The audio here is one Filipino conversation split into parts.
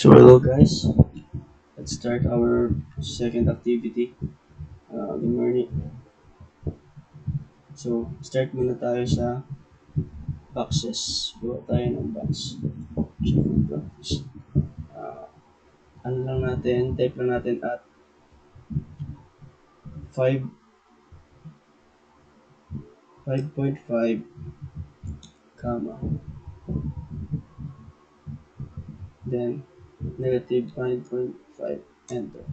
So hello guys, let's start our second activity. Good morning. So start muna tayo sa boxes. Gawa tayo ng box. Check and practice. Uh, ano lang natin, type lang natin at 5, 5.5, comma, then negative 5.5, enter.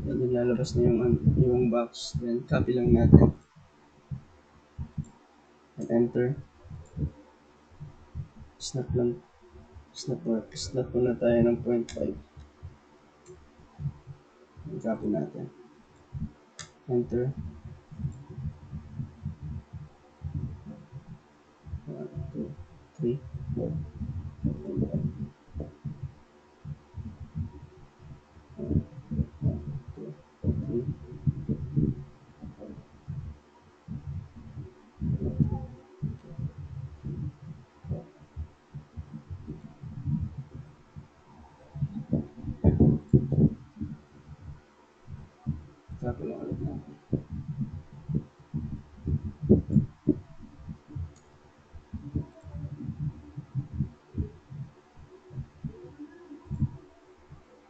Then lalabas na yung box, then copy lang natin, and enter. Snap lang, snap muna tayo ng 0.5. Copy natin. Enter. 1, 2, 3, 4, 5. 1, 2, 3. Copy lang ulit natin.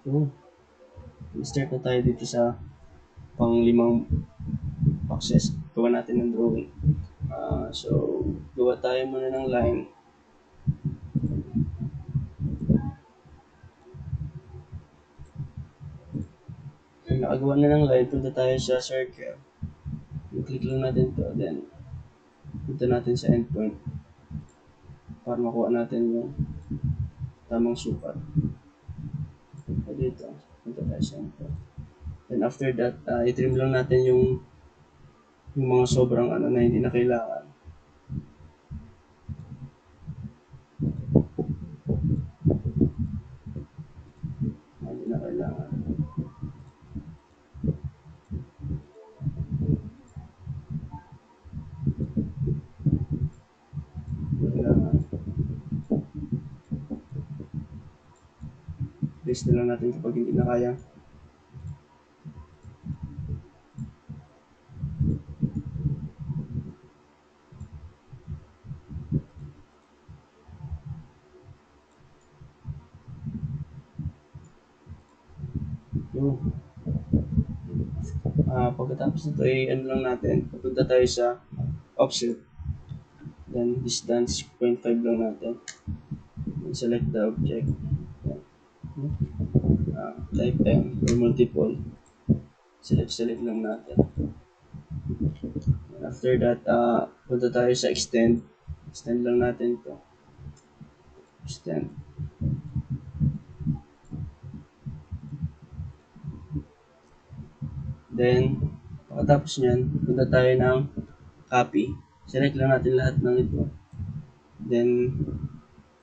So, start na tayo dito sa pang-limang boxes. Gawa natin ng drawing. So, gawa tayo muna ng line. Pag nakagawa na ng line, punta tayo sa circle. I-click lang natin to, then punta natin sa endpoint para makuha natin yung tamang sukat. So, dito, punta tayo sa endpoint. Then after that, i-trim lang natin yung mga sobrang na hindi na kailangan. Hindi na kailangan. Kailangan. List na lang natin kapag hindi na kaya. Yung pagkatapos nito ay ano lang natin, pupunta tayo sa offset. Then distance 0.5 lang natin. Then select the object. Then, type M or multiple. Select lang natin. And after that, punta tayo sa extend. Extend lang natin to. Extend. Then, pagkatapos nyan, punta tayo ng copy. Select lang natin lahat ng ito. Then,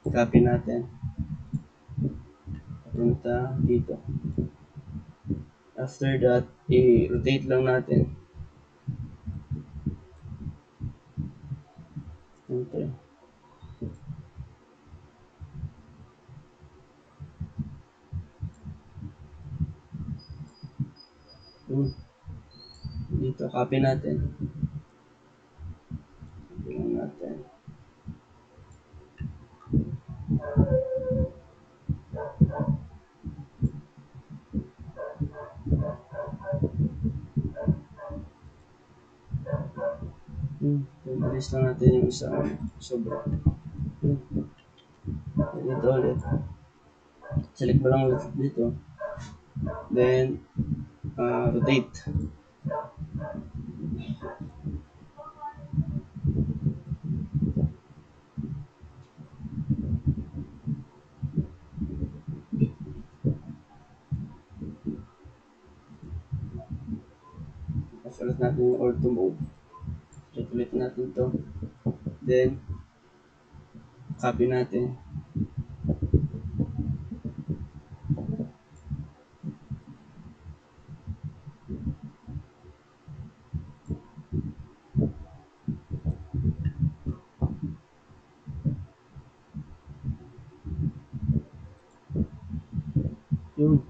copy natin. Punta dito. After that, i-rotate lang natin. Enter. Dito, copy natin. Copy lang natin. Bilis lang natin yung isang sobra. Dito ulit. Select mo lang ulit dito. Then, rotate. Off ulit natin yung auto mode. Select ulit natin to. Then, copy natin. Yun.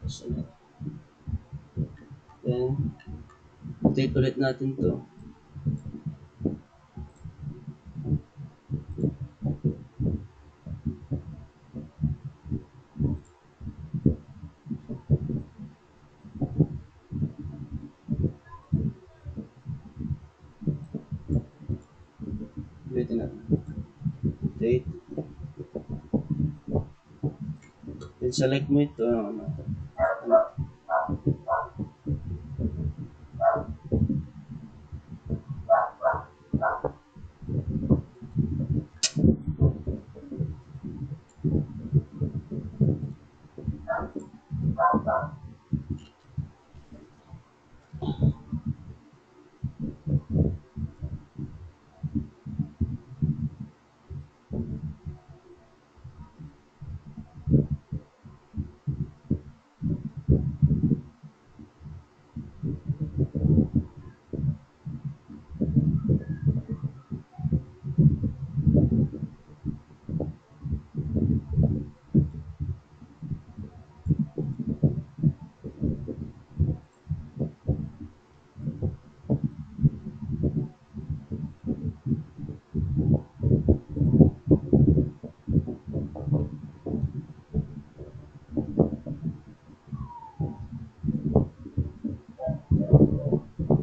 Select. Then, rotate ulit natin to. Ulitin natin. Rotate. Then, select mo ito. Ano.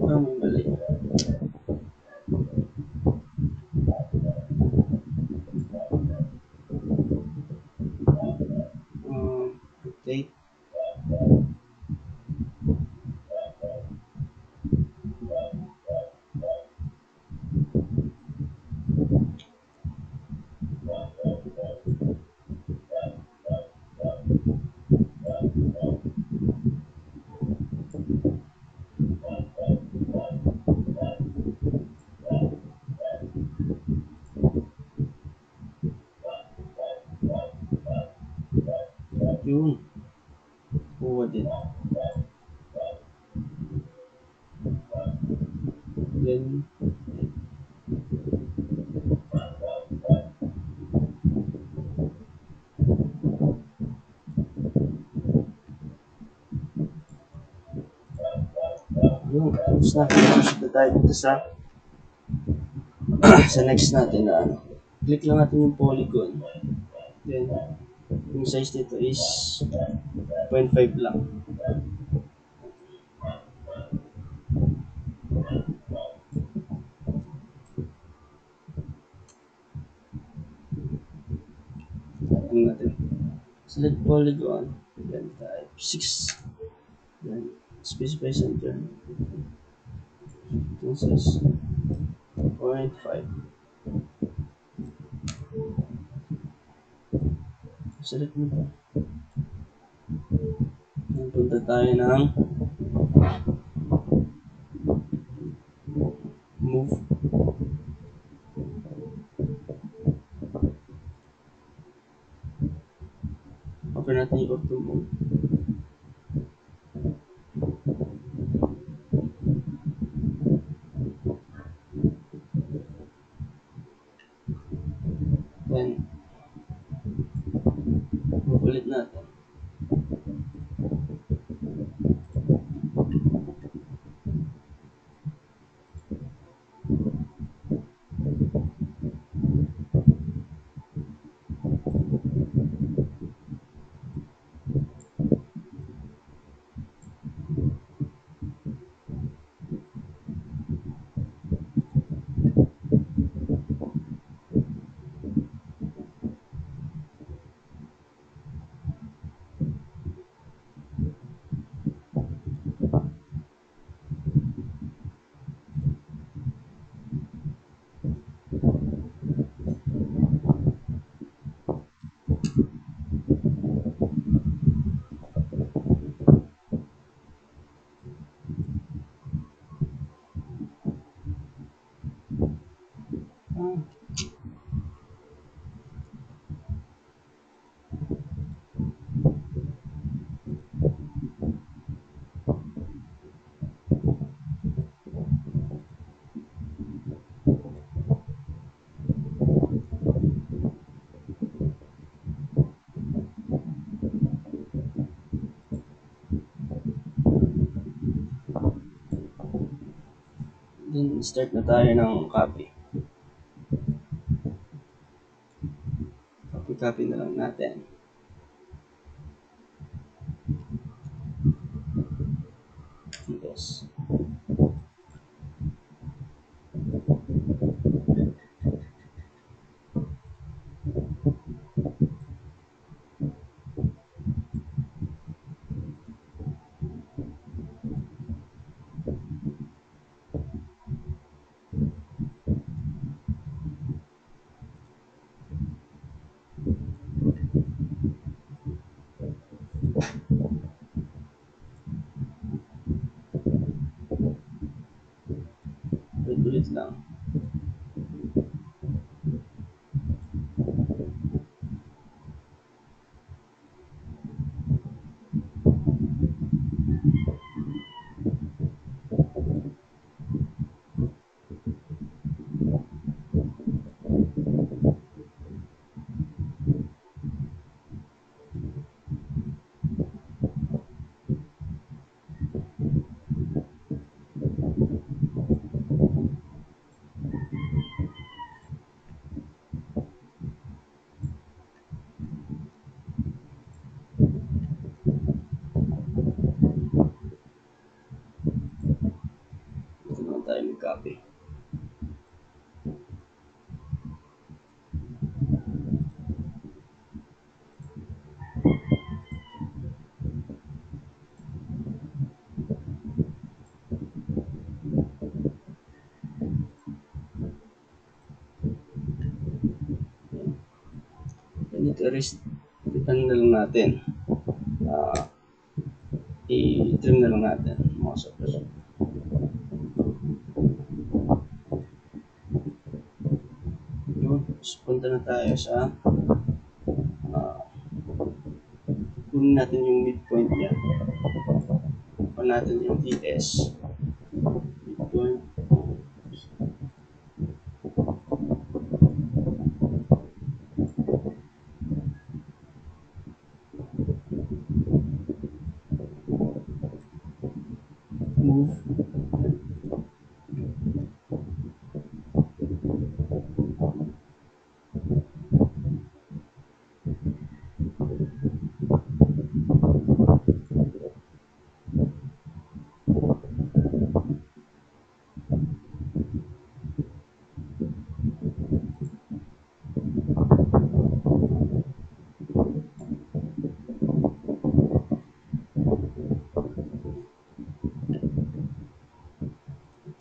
May mali. Rotate. Yun. Kuha din. Then, yun. Tapos na. Tapos na tayo dito sa sa next natin na ano. Click lang natin yung polygon. Then, yung size nito is 0.5 lang. Ano natin? Select polygon. Then type 6. Then, specify center. This is 0.5. Select mo ito. Punta tayo ng move. Open natin yung auto move. Then, move ulit natin. Start na tayo ng copy. Copy na lang natin. Yes. Ulit lang. Ito naman tayo mag-copy. Ito erase, ano na lang natin. I-trim na lang natin mga suppression. Yun, punta na tayo sa kunin natin yung midpoint niya. Kunin natin yung TS. Midpoint. Move.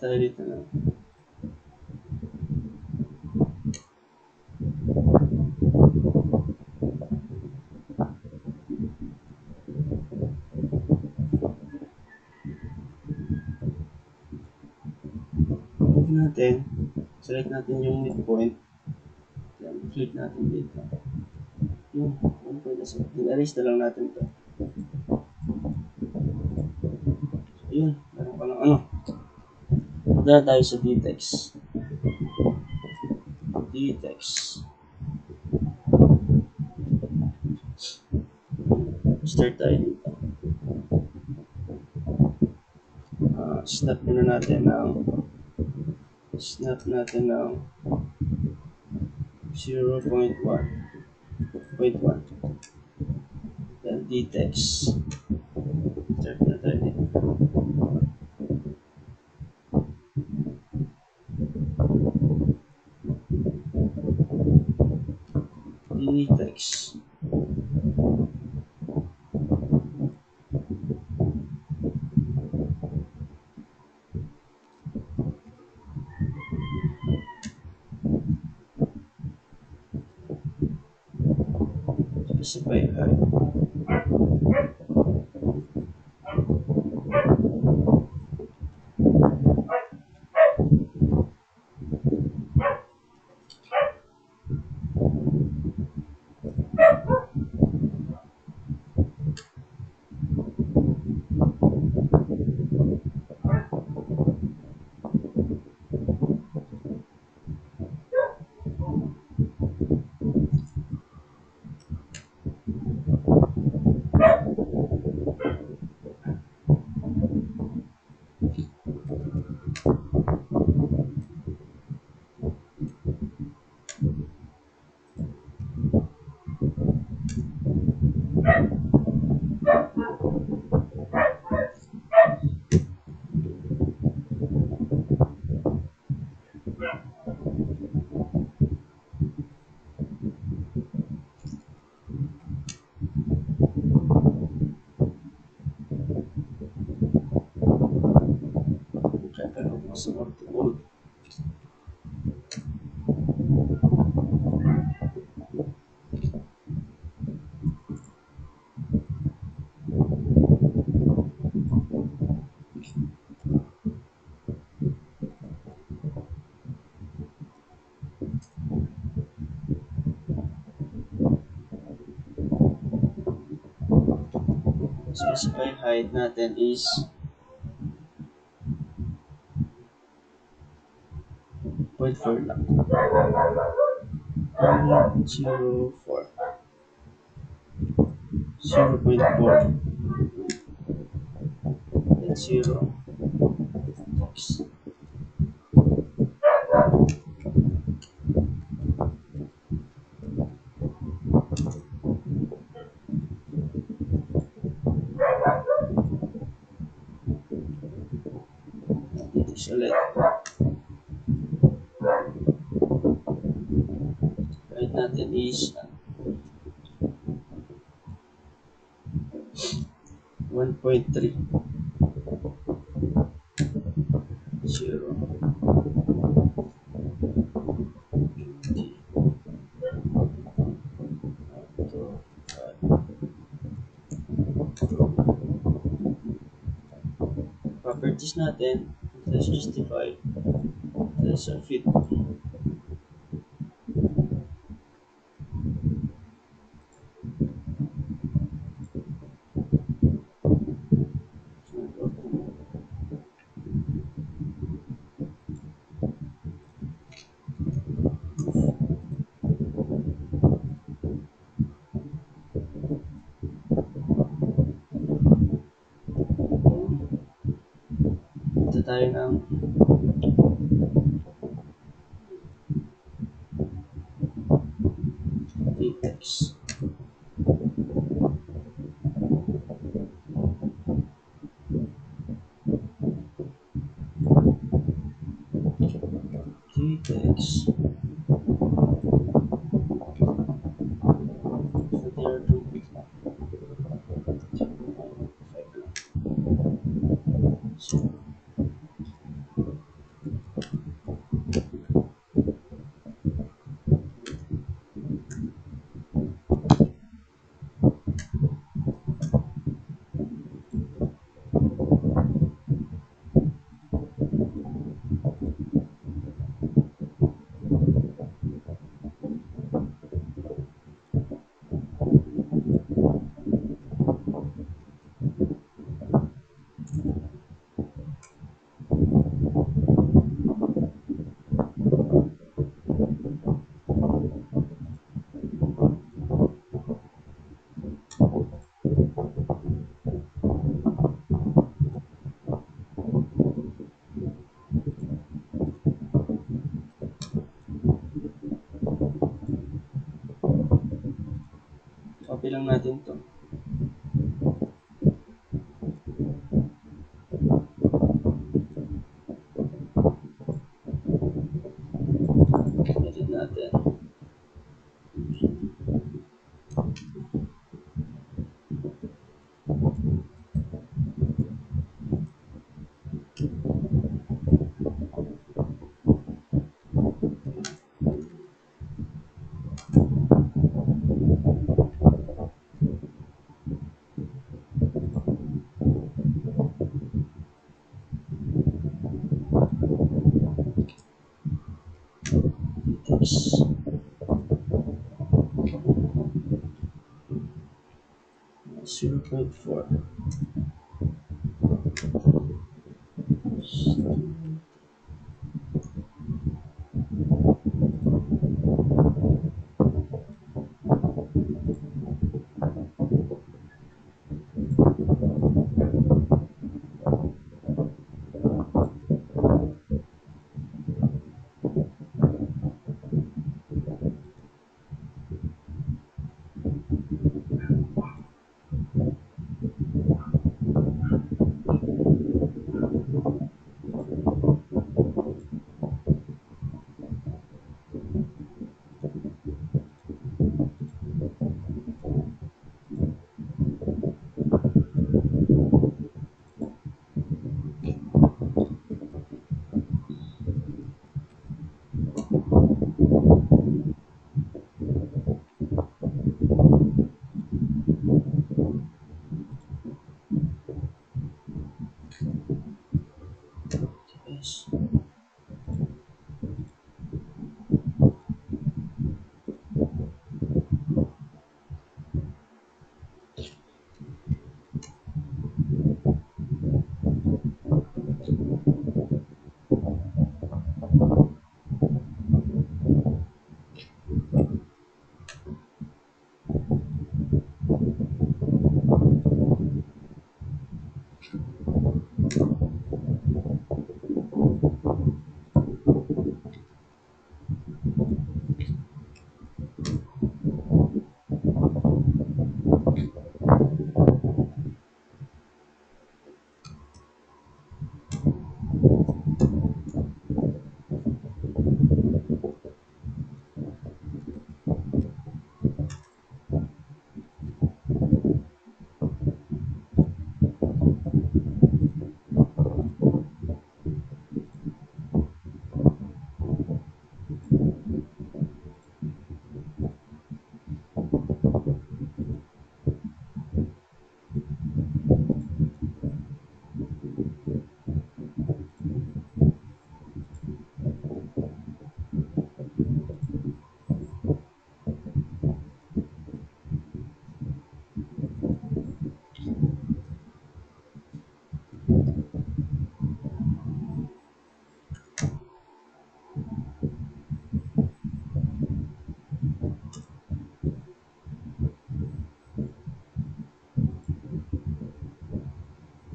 Tayo dito na. Move natin. Select natin yung midpoint. Then, click natin dito. Yung midpoint. Erase na lang natin ito. So, yun. Meron ka lang ano. Punta na tayo sa dtext. Start tayo dito. Snap natin ng 0.1. Then dtext. Start na tayo dito. Dtext. Specify height. ng auto mode. Specify height natin is 0.4 lang. 0.04. 0.4. Then 0. Text. Dito siya ulit. Height natin is 1.3. 0. Properties natin, let's justify, let's fit. Ito tayo ng text. Text. So there are 2. So copy lang natin to. Edit natin. Text. 0.4.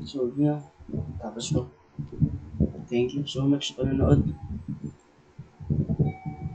So, yun. Tapos ko. Thank you so much sa panonood.